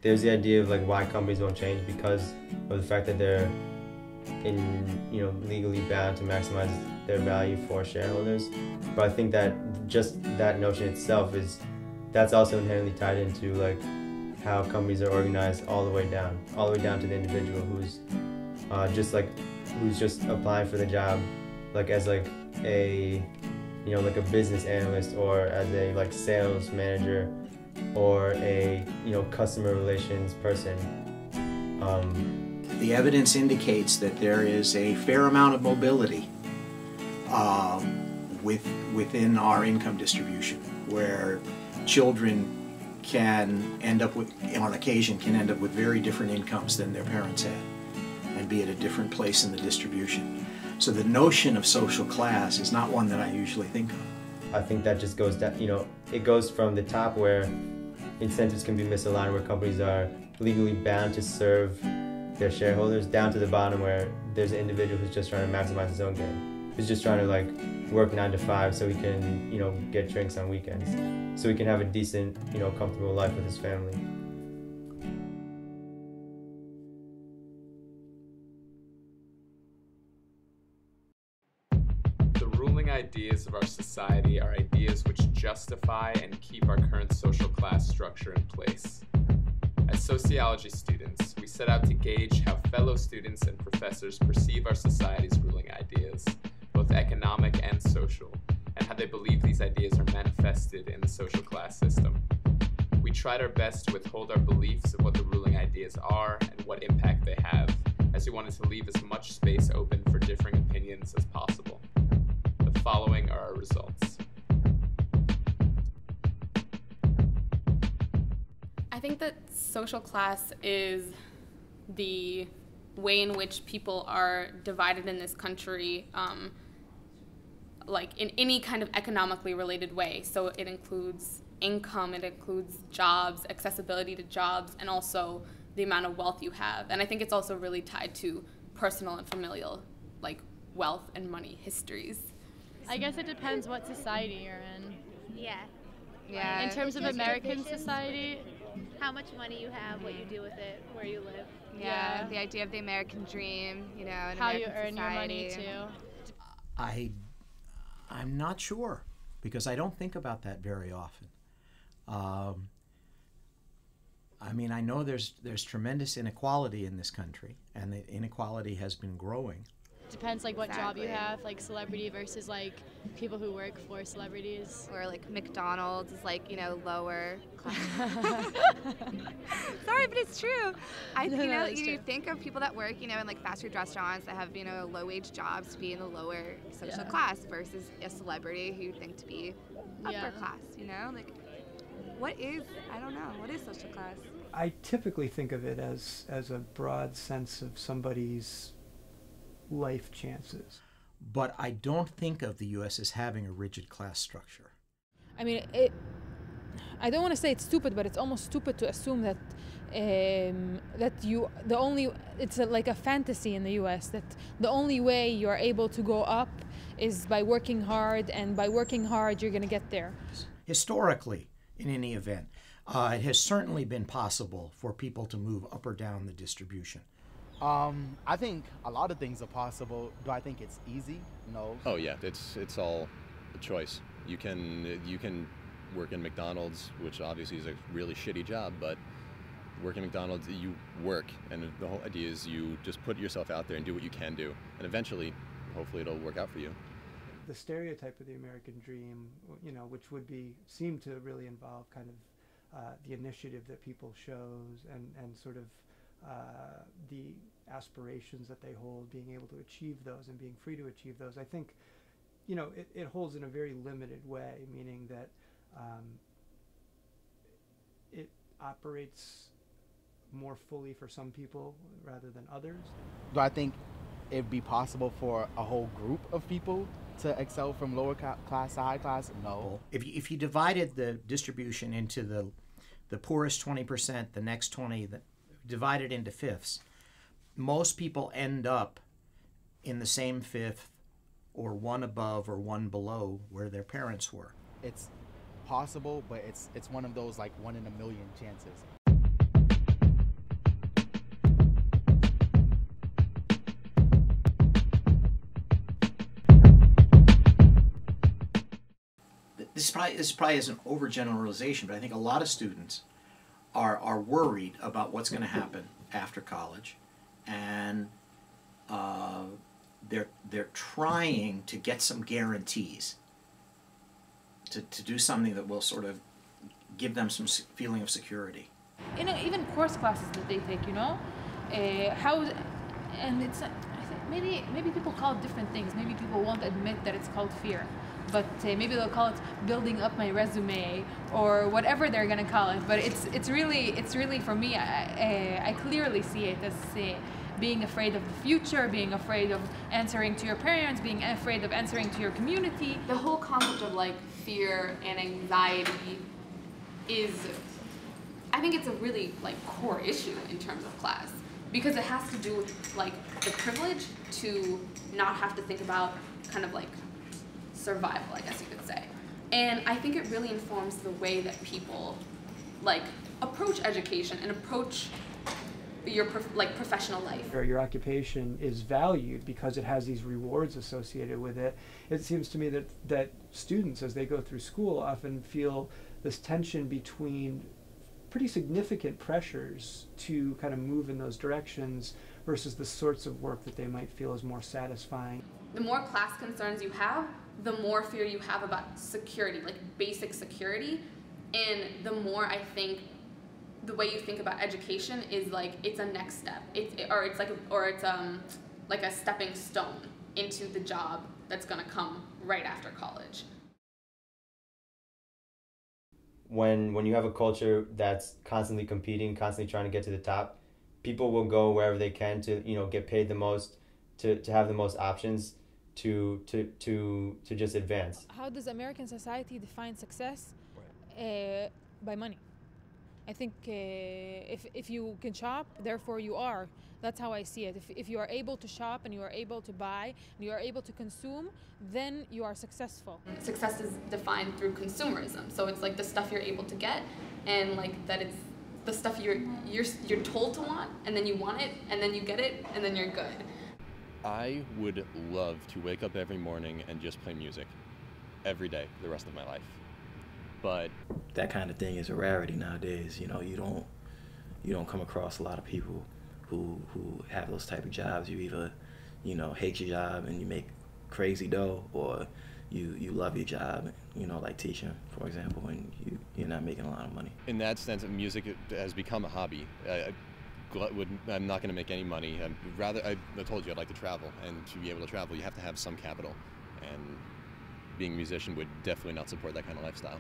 There's the idea of like why companies won't change because of the fact that they're legally bound to maximize their value for shareholders. But I think that just that notion itself that's also inherently tied into like how companies are organized all the way down to the individual who's just applying for the job like as like a like a business analyst or as a like sales manager or a customer relations person. The evidence indicates that there is a fair amount of mobility within our income distribution, where children can end up with, on occasion, with very different incomes than their parents had, and be at a different place in the distribution. So the notion of social class is not one that I usually think of. I think that just goes down, it goes from the top where incentives can be misaligned, where companies are legally bound to serve their shareholders, down to the bottom where there's an individual who's just trying to maximize his own gain, who's just trying to like work 9 to 5 so he can get drinks on weekends, so he can have a decent comfortable life with his family. The ruling ideas of our society are ideas which justify and keep our current social class structure in place. As sociology students, we set out to gauge how fellow students and professors perceive our society's ruling ideas, both economic and social, and how they believe these ideas are manifested in the social class system. We tried our best to withhold our beliefs of what the ruling ideas are and what impact they have, as we wanted to leave as much space open for differing opinions as possible. The following are our results. I think that social class is the way in which people are divided in this country, like in any kind of economically related way. So it includes income, it includes jobs, accessibility to jobs, and also the amount of wealth you have. And I think it's also really tied to personal and familial, like wealth and money histories. I guess it depends what society you're in. Yeah. In terms of American society, how much money you have, what you do with it, where you live. Yeah. The idea of the American dream, in how American you earn society. your money too. I'm not sure, because I don't think about that very often. I mean, I know there's tremendous inequality in this country, and the inequality has been growing. Depends like what job you Exactly. have, like celebrity versus like people who work for celebrities. Or like McDonald's is like, lower class. Sorry, but it's true. It's You true. think of people that work, in like fast food restaurants that have, low-wage jobs to be in the lower social class versus a celebrity who you think to be upper class, Like, I don't know, what is social class? I typically think of it as a broad sense of somebody's life chances. But I don't think of the U.S. as having a rigid class structure. I mean, I don't want to say it's stupid, but it's almost stupid to assume that it's like a fantasy in the U.S. that the only way you are able to go up is by working hard, and by working hard you're going to get there. Historically, in any event, it has certainly been possible for people to move up or down the distribution. I think a lot of things are possible. Do I think it's easy? No. Oh yeah, it's all a choice. You can work in McDonald's, which obviously is a really shitty job, but working at McDonald's, you work, and the whole idea is you just put yourself out there and do what you can do, and eventually, hopefully, it'll work out for you. The stereotype of the American dream, which would seem to really involve kind of the initiative that people shows and sort of the aspirations that they hold, being able to achieve those and being free to achieve those. I think, it holds in a very limited way, meaning that it operates more fully for some people rather than others. Do I think it'd be possible for a whole group of people to excel from lower class to high class? No. If you divided the distribution into the poorest 20%, the next 20, divided into fifths, most people end up in the same fifth or one above or one below where their parents were. It's possible, but it's one of those like 1 in a million chances. this probably is an overgeneralization, but I think a lot of students are worried about what's going to happen after college, and they're trying to get some guarantees to do something that will sort of give them some feeling of security. You know, even course classes that they take, you know, and it's, I think maybe people call it different things. Maybe people won't admit that it's called fear, but maybe they'll call it building up my resume or whatever they're gonna call it. But it's really for me, I clearly see it as being afraid of the future, being afraid of answering to your parents, being afraid of answering to your community. The whole concept of like fear and anxiety is, I think it's a really like core issue in terms of class, because it has to do with like the privilege to not have to think about kind of like survival, I guess you could say. And I think it really informs the way that people like approach education and approach your professional life. Your occupation is valued because it has these rewards associated with it. It seems to me that students, as they go through school, often feel this tension between pretty significant pressures to kind of move in those directions versus the sorts of work that they might feel is more satisfying. The more class concerns you have, the more fear you have about security, like basic security, and the more I think the way you think about education is like it's a next step. It's like a stepping stone into the job that's gonna come right after college. When you have a culture that's constantly competing, constantly trying to get to the top, people will go wherever they can to, you know, get paid the most, to have the most options, to just advance. How does American society define success? By money. I think if you can shop, therefore you are. That's how I see it. If you are able to shop and you are able to buy and you are able to consume, then you are successful. Success is defined through consumerism. So it's like the stuff you're able to get, and like that it's the stuff you're told to want, and then you want it, and then you get it, and then you're good. I would love to wake up every morning and just play music every day the rest of my life. But that kind of thing is a rarity nowadays. You know, you don't come across a lot of people who have those type of jobs. You either, you know, hate your job and you make crazy dough, or you love your job, you know, like teaching, for example, and you're not making a lot of money. In that sense, music has become a hobby. I'm not going to make any money. I told you I'd like to travel, and to be able to travel, you have to have some capital, and being a musician would definitely not support that kind of lifestyle.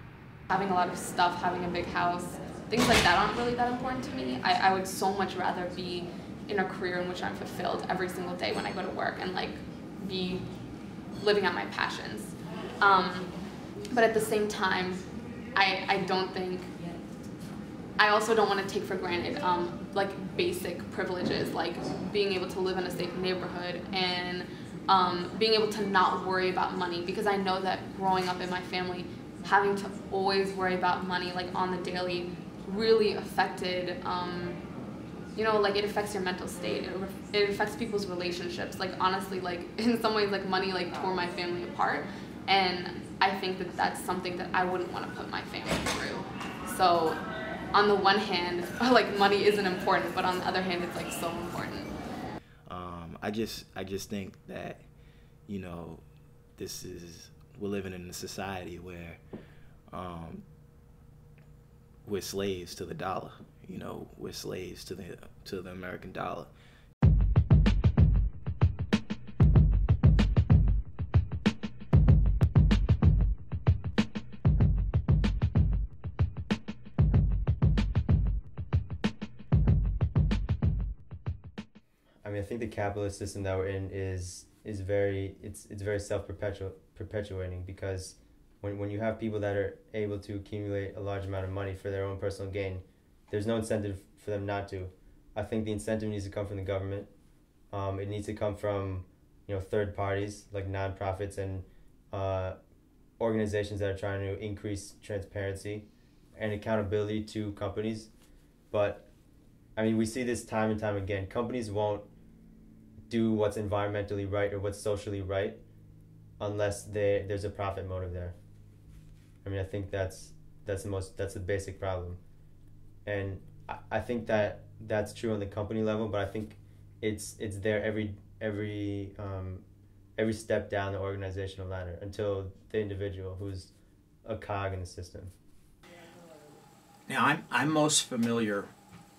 Having a lot of stuff, having a big house, things like that aren't really that important to me. I would so much rather be in a career in which I'm fulfilled every single day when I go to work and like be living out my passions. But at the same time, I also don't want to take for granted like basic privileges, like being able to live in a safe neighborhood and being able to not worry about money, because I know that growing up in my family, having to always worry about money like on the daily really affected, you know, like it affects your mental state. It affects people's relationships. Like honestly, like in some ways, like money like tore my family apart, and I think that that's something that I wouldn't want to put my family through. So on the one hand, like money isn't important, but on the other hand, it's like so important. I just think that, you know, we're living in a society where we're slaves to the dollar. You know, we're slaves to the American dollar. I mean, I think the capitalist system that we're in is very self-perpetuating, because when you have people that are able to accumulate a large amount of money for their own personal gain, there's no incentive for them not to. I think the incentive needs to come from the government. It needs to come from, you know, third parties like nonprofits and organizations that are trying to increase transparency and accountability to companies. But I mean, we see this time and time again. Companies won't do what's environmentally right or what's socially right unless there's a profit motive there. I mean, I think that's the basic problem, and I think that that's true on the company level, but I think it's there every step down the organizational ladder until the individual who's a cog in the system. Now, I'm most familiar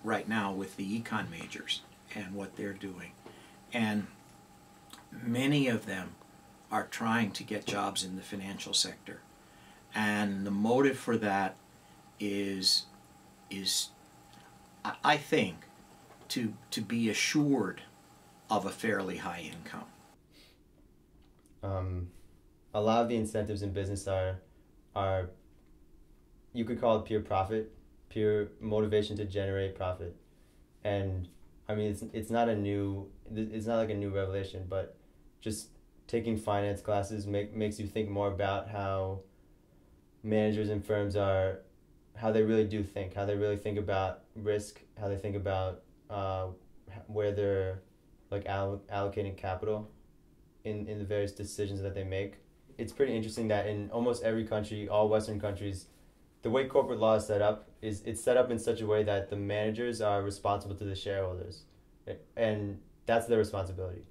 right now with the econ majors and what they're doing, and many of them are trying to get jobs in the financial sector, and the motive for that is I think to be assured of a fairly high income. A lot of the incentives in business are you could call it pure profit, pure motivation to generate profit, and I mean it's not like a new revelation, but just taking finance classes makes you think more about how managers in firms how they really do think, how they really think about risk, how they think about where they're like allocating capital in the various decisions that they make. It's pretty interesting that in almost every country, all Western countries, the way corporate law is set up it's set up in such a way that the managers are responsible to the shareholders, and that's their responsibility.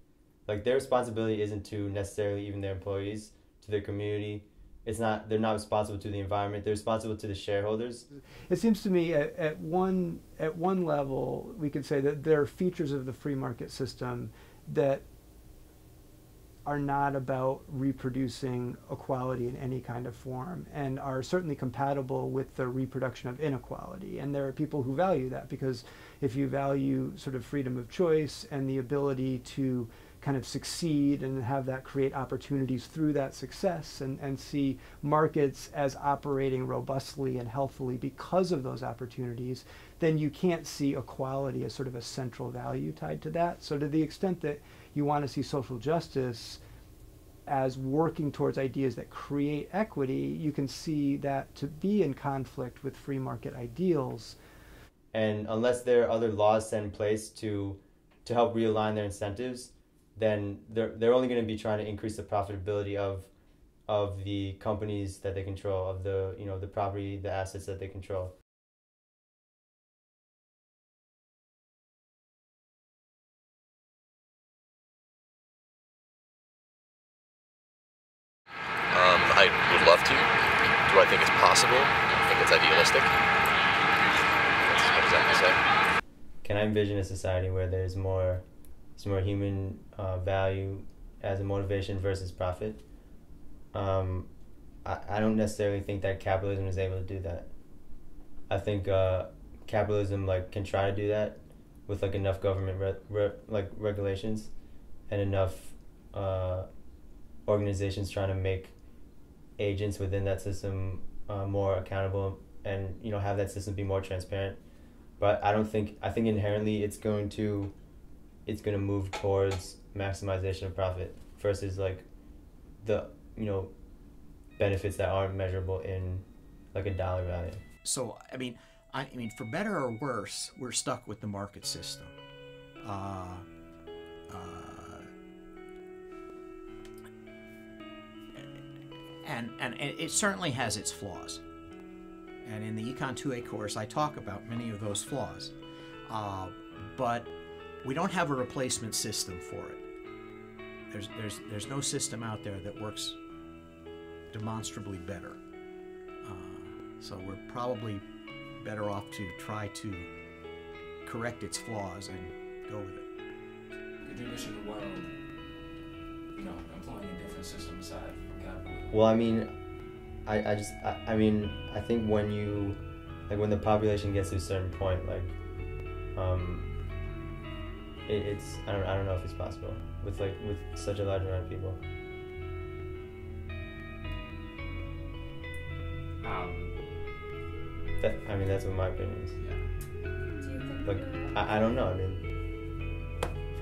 Like their responsibility isn't to necessarily even their employees, to their community. They're not responsible to the environment. They're responsible to the shareholders. It seems to me at one level we could say that there are features of the free market system that are not about reproducing equality in any kind of form and are certainly compatible with the reproduction of inequality. And there are people who value that, because if you value sort of freedom of choice and the ability to kind of succeed and have that create opportunities through that success, and see markets as operating robustly and healthily because of those opportunities, then you can't see equality as sort of a central value tied to that. So to the extent that you want to see social justice as working towards ideas that create equity, you can see that to be in conflict with free market ideals. And unless there are other laws set in place to help realign their incentives, then they're only going to be trying to increase the profitability of the companies that they control, of the property, the assets that they control. I would love to. Do I think it's possible? I think it's idealistic. That's what does that say? Can I envision a society where there's more human value as a motivation versus profit? I don't necessarily think that capitalism is able to do that. I think capitalism can try to do that with enough government regulations and enough organizations trying to make agents within that system more accountable, and have that system be more transparent. But I think inherently it's going to move towards maximization of profit versus the benefits that aren't measurable in a dollar value. So I mean for better or worse, we're stuck with the market system. And it certainly has its flaws. And in the Econ 2A course, I talk about many of those flaws. But we don't have a replacement system for it. There's no system out there that works demonstrably better. So we're probably better off to try to correct its flaws and go with it. Do you think we should the world, employing a different system aside from capitalism? Well, I mean, I think when you when the population gets to a certain point, it's I don't know if it's possible with such a large amount of people. That's what my opinion is. Yeah. Do you think I don't know. I mean, if